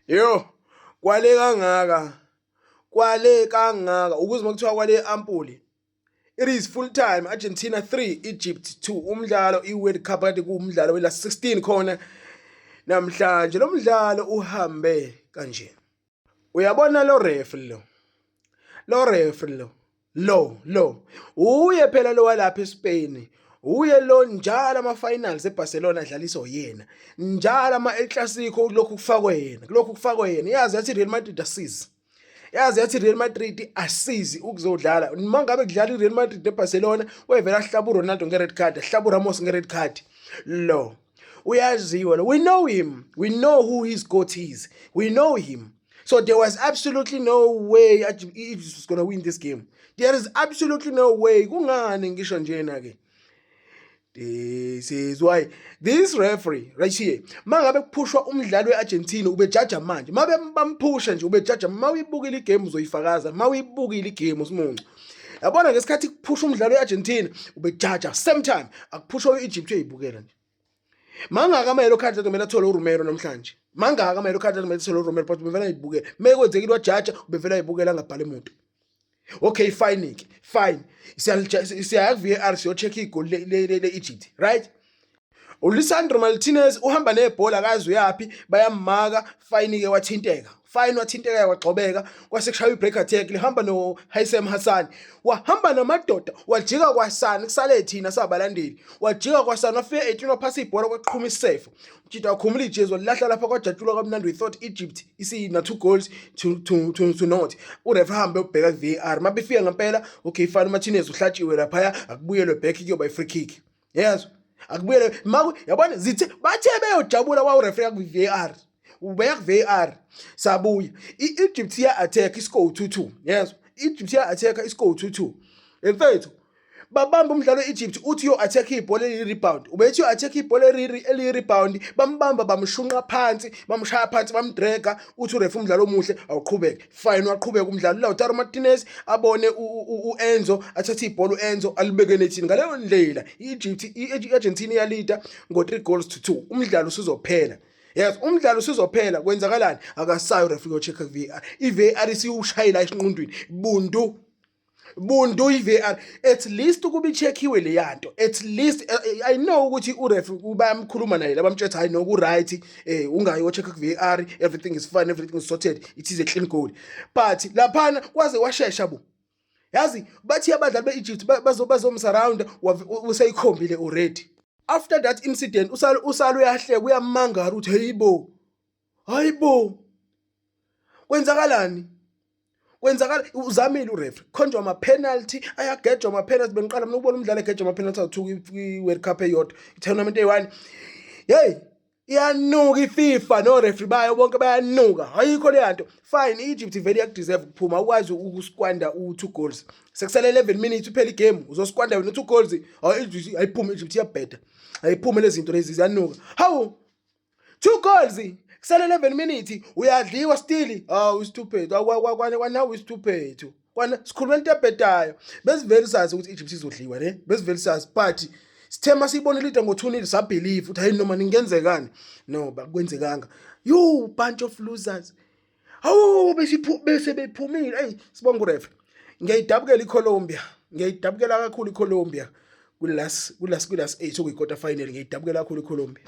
Yo, kwale kangaka ukuze makuthiwa kwale ampuli. It is full time. Argentina 3, Egypt 2. Umdlalo iWorld Cup kade kuwumdlalo wela 16 khona namhlanje. Lo mdlalo uhambe kanje. Uyabona lo referee lo. Lo. Uye phela lo walapha eSpain. Uye lo njalo ama-finals eBarcelona adlaliso yena. Njalo ama-El Clasico lokhu kufakwe yena. Yazi yathi Real Madrid asizi. Real Madrid asizi ukuzodlala. Noma ngabe kudlala iReal Madrid neBarcelona, wevela ahlaba uRonaldo nge-red card, ahlaba uRamos nge-red card. Lo. Uyaziwa lo. We know him. We know who his goat is. We know him. So there was absolutely no way Egypt was going to win this game. There is absolutely no way. Kungani ngisho njena ke? This is why this referee right here, mangabe kuphushwa umdlalo weArgentina ubejaja manje. Mabe bamphusha nje ubejaja, mawuyibukile igame uzoyifakaza, mawuyibukile igame usimuncu. Yabona ngesikhathi kuphusha umdlalo weArgentina ubejaja same time akuphushwa weEgypt uyibukela nje. Mangaka amelo khadi kumele athole uRomero namhlanje. Mangaka amelo khadi kumele athole uRomero but ubevela ayibukela. Mekwenzekile wajaja ubevela ayibukela ngabhala umuntu. Okay, fine. Siya VAR siyo-check igoli le-Egypt, right? uLisandro Martinez uhamba nebhola akazi uyapi bayamaka, fine ke wathinteka. Wathinteka wagxobeka kwase kushaya i-break attack lihamba noHaisam Hassan. Wahamba namadoda wajika kwasana kusale thina sabalandeli. Wajika kwasana wafika 18 waphasa ibhola kwaqhuma isefo. Utshita wakhumula ijezi walahla lapha kwajatshulwa kamnandi. We thought Egypt isina 2 goals to not. Uref hambe ubheka VAR. Mabefika ngempela okay fine Martinez uhlatshiwe lapha akubuyelwe back kuyoba i-free kick. Yes. Akubuyele yabona bathe beyojabula wa referee ku VAR. Ubeya ku VAR sabuya Egypt ya attack iscore 2-2. Yes, Egypt ya attack iscore 2-2. Mfethu babamba umdlalo Egypt uthi yo attack ibhola eli-rebound. Ubethi yo attack ibhola eli-rebound bambamba bamshunqa phansi, bamshaya phansi bamdraga uthi urefu umdlalo omuhle awuqhubeke. Fine waqhubeka umdlalo. Lautaro Martinez abone uEnzo athatha ibhola uEnzo alibeke nethini. Ngaleyo ndlela iArgentina iyalida ngo 3-2. Umdlalo usuzophela. Yes, umdlalo usuzophela. Kwenzakalani? Akasayo referee yo check VAR. iVAR isiushayela esinqundweni. Bundu iVAR. At least ukuba icheckiwe le yanto. At least I know ukuthi ureferee bayamkhuluma naye labamtshela hayi no ku right ungayo check VAR, everything is fine, everything is sorted. It is a clean goal. But laphana kwaze washesha bo. Yazi bathi abadlali beEgypt bazomsurround usayikhombile already. After that incident usalu yahleka uyamangala uthi hayibo kwenzakalani uzamile ureferee khonjwa ama penalty ayagejwa ama penalty. Beniqala mina ukubona umdlalo egejwa ama penalty awu2 kwi-World Cup eyodwa i-tournament eyi1. Hey, iyanuka iFIFA no referee bayo bonke bayanuka. Ayikho le yanto. Fine, Egypt very deserve ukuphuma. Ukwazi ukusquander u2 goals. Sekusele 11 minutes uphela igame uzosquander wena 2 goals. Ayiphuma Egypt iyabheda. Ayiphume lezi zinto lezi ziyanuka. Hawu 2 goals kusele 11 minutes uyadliwa still. We stupid. Kwana we stupid. Kwana sikhuluma into ebhedayo. Besivele sazi ukuthi Egypt izodliwa ne. Besivele sazi but sithema sibone leader ngo2-0 sabelieve uthi hayi noma ningenzekani. No, bakwenzekanga. You bunch of losers. Hawu bese bephumile. Hey sibonga ureferee. Ngiyayidabukela iColombia. Ngiyayidabukela kakhulu iColombia. Kulas 8 okuyi quarter final ngiyidabukela kakhulu iColombia.